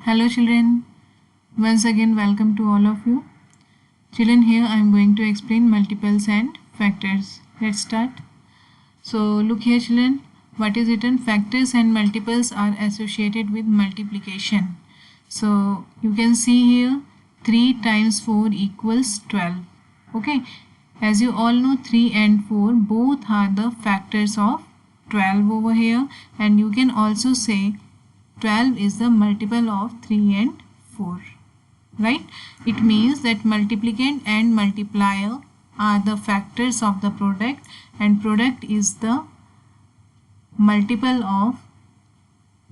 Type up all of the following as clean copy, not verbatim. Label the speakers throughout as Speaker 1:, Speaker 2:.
Speaker 1: Hello children, once again welcome to all of you. Children, here I am going to explain multiples and factors. Let's start. So look here children, what is written? Factors and multiples are associated with multiplication. So you can see here 3 times 4 equals 12. Okay, as you all know 3 and 4 both are the factors of 12 over here, and you can also say 12 is the multiple of 3 and 4, right? It means that multiplicand and multiplier are the factors of the product, and product is the multiple of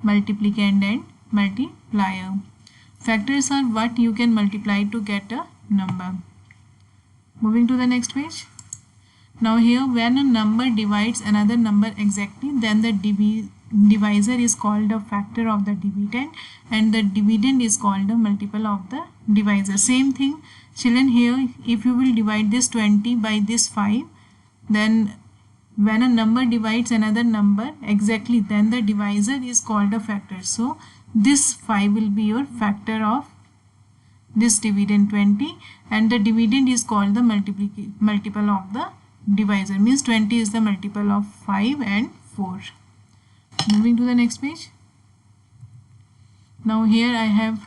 Speaker 1: multiplicand and multiplier. Factors are what you can multiply to get a number. Moving to the next page. Now here, when a number divides another number exactly, then the divisor is called a factor of the dividend, and the dividend is called a multiple of the divisor. Same thing children, here if you will divide this 20 by this 5, then when a number divides another number exactly, then the divisor is called a factor. So this 5 will be your factor of this dividend 20, and the dividend is called the multiple of the divisor, means 20 is the multiple of 5 and 4. Moving to the next page. Now here I have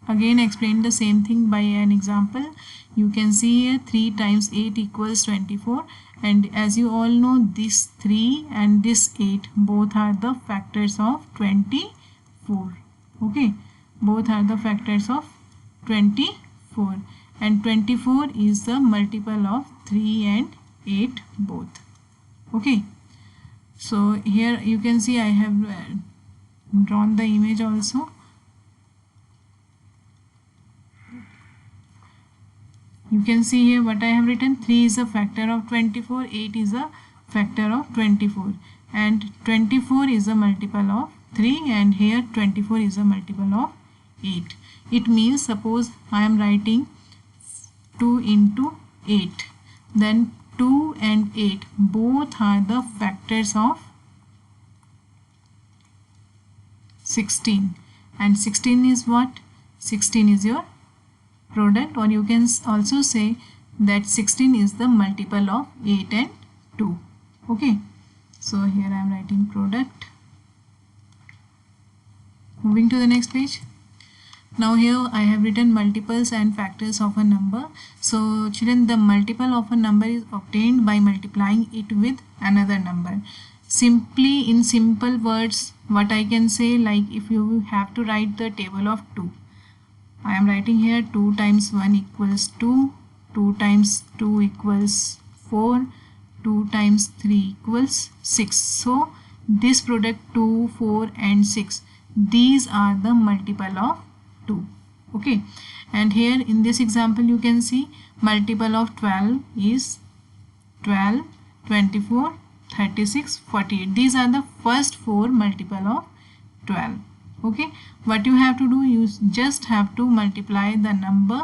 Speaker 1: again explained the same thing by an example. You can see here 3 times 8 equals 24, and as you all know, this 3 and this 8 both are the factors of 24. Okay, both are the factors of 24, and 24 is the multiple of 3 and 8 both. Okay, so here you can see I have drawn the image also. You can see here what I have written. 3 is a factor of 24, 8 is a factor of 24, and 24 is a multiple of 3, and here 24 is a multiple of 8. It means, suppose I am writing 2 into 8, then 2 and 8 both are the factors of 16, and 16 is what? 16 is your product, or you can also say that 16 is the multiple of 8 and 2. Okay, so here I am writing product. Moving to the next page. Now here I have written multiples and factors of a number. So children, the multiple of a number is obtained by multiplying it with another number. Simply, in simple words, what I can say, like if you have to write the table of 2, I am writing here 2 times 1 equals 2, 2 times 2 equals 4, 2 times 3 equals 6. So this product 2, 4 and 6, these are the multiple of 2. Okay, and here in this example you can see multiple of 12 is 12, 24, 36, 48. These are the first 4 multiple of 12. Okay, what you have to do, you just have to multiply the number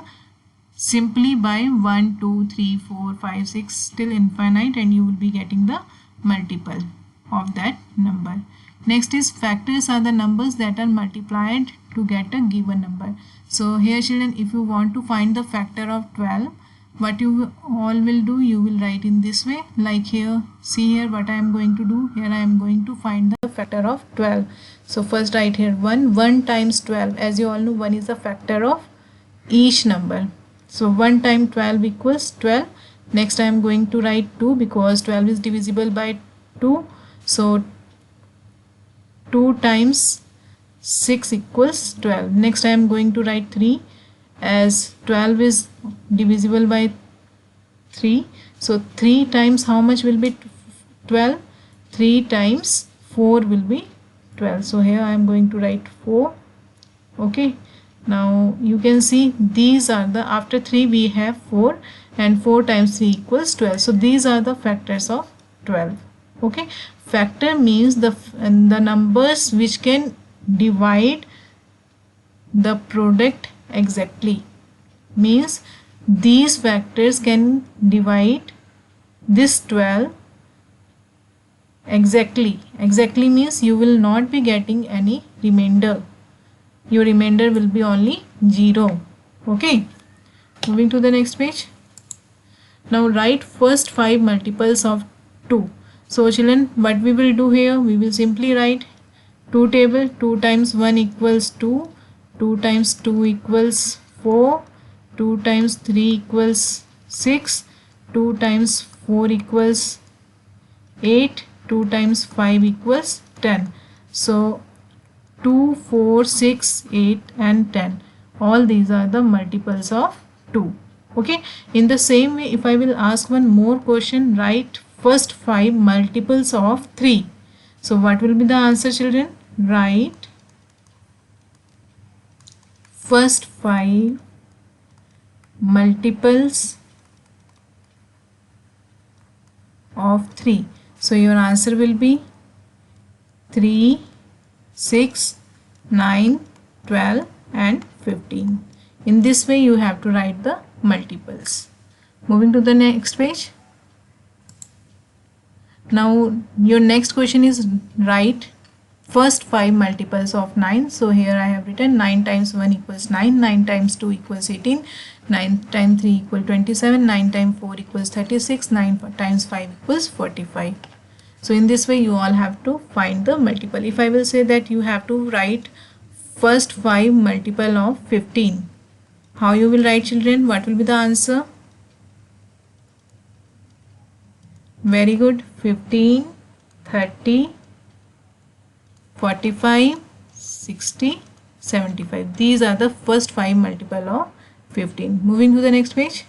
Speaker 1: simply by 1, 2, 3, 4, 5, 6 till infinite, and you will be getting the multiple of that number. Next is factors are the numbers that are multiplied to get a given number. So here children, if you want to find the factor of 12, what you all will do, you will write in this way. Like here, see here what I am going to do. Here I am going to find the factor of 12. So first write here 1 times 12. As you all know, 1 is the factor of each number. So 1 times 12 equals 12. Next I am going to write 2 because 12 is divisible by 2. So 2 times 6 equals 12. Next I am going to write 3, as 12 is divisible by 3. So 3 times how much will be 12? 3 times 4 will be 12. So here I am going to write 4. Okay, now you can see these are the, after 3 we have 4, and 4 times 3 equals 12. So these are the factors of 12. Okay, factor means the numbers which can divide the product exactly, means these factors can divide this 12 exactly. Exactly means you will not be getting any remainder. your remainder will be only 0. Okay, moving to the next page. Now write first 5 multiples of 2. So children, what we will do here, we will simply write 2 table. 2 times 1 equals 2, 2 times 2 equals 4, 2 times 3 equals 6, 2 times 4 equals 8, 2 times 5 equals 10. So 2, 4, 6, 8 and 10. All these are the multiples of 2. Okay. In the same way, if I will ask one more question, write first 5 multiples of 3. So what will be the answer, children? Write first 5 multiples of 3. So your answer will be 3, 6, 9, 12 and 15. In this way you have to write the multiples. Moving to the next page. Now your next question is write first 5 multiples of 9. So here I have written 9 times 1 equals 9, 9 times 2 equals 18, 9 times 3 equals 27, 9 times 4 equals 36, 9 times 5 equals 45. So in this way you all have to find the multiple. If I will say that you have to write first 5 multiple of 15. How you will write, children? What will be the answer? Very good. 15, 30, 45, 60, 75. These are the first 5 multiple of 15. Moving to the next page.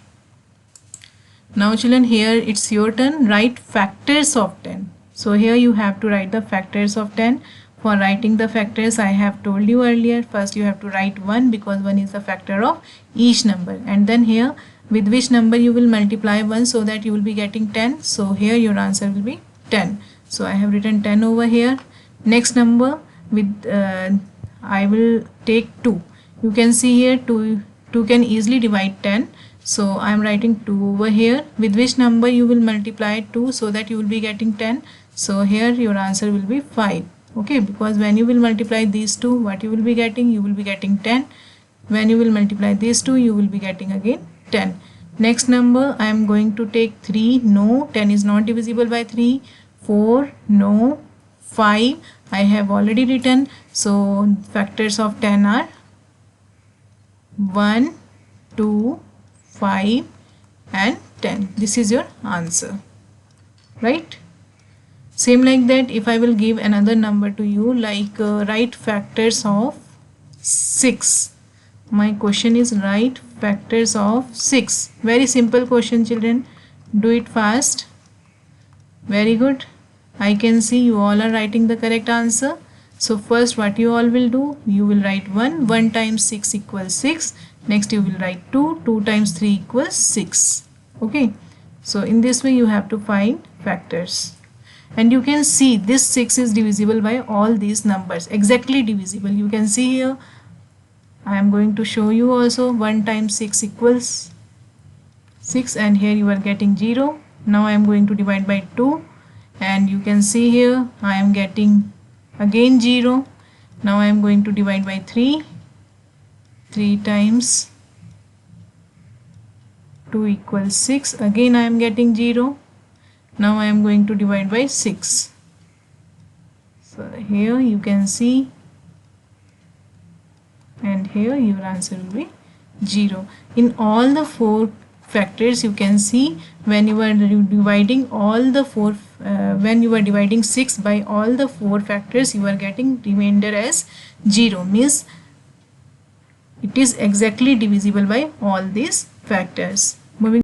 Speaker 1: Now children, here it's your turn. Write factors of 10. So here you have to write the factors of 10. For writing the factors, I have told you earlier, first you have to write 1 because 1 is the factor of each number. And then here with which number you will multiply 1 so that you will be getting 10. So here your answer will be 10. So I have written 10 over here. Next number with I will take 2. You can see here 2 can easily divide 10. So I am writing 2 over here. With which number you will multiply 2 so that you will be getting 10. So here your answer will be 5. Okay, because when you will multiply these two, what you will be getting? You will be getting 10. When you will multiply these two, you will be getting again 10. Next number, I am going to take 3. No, 10 is not divisible by 3. 4. No. 5. I have already written. So factors of 10 are 1, 2, 5 and 10. This is your answer. Right? Same like that, if I will give another number to you, like write factors of 6. My question is write factors of 6. Very simple question, children. Do it fast. Very good. I can see you all are writing the correct answer. So first what you all will do, you will write 1. 1 times 6 equals 6. Next you will write 2. 2 times 3 equals 6. Okay. So in this way you have to find factors. And you can see this 6 is divisible by all these numbers. Exactly divisible. You can see here. I am going to show you also. 1 times 6 equals 6 and here you are getting 0. Now I am going to divide by 2 and you can see here I am getting again 0. Now I am going to divide by 3. 3 times 2 equals 6. Again I am getting 0. Now I am going to divide by 6. So here you can see, and here your answer will be 0. In all the 4 factors you can see when you are dividing all the 4 when you are dividing 6 by all the 4 factors, you are getting remainder as 0, means it is exactly divisible by all these factors.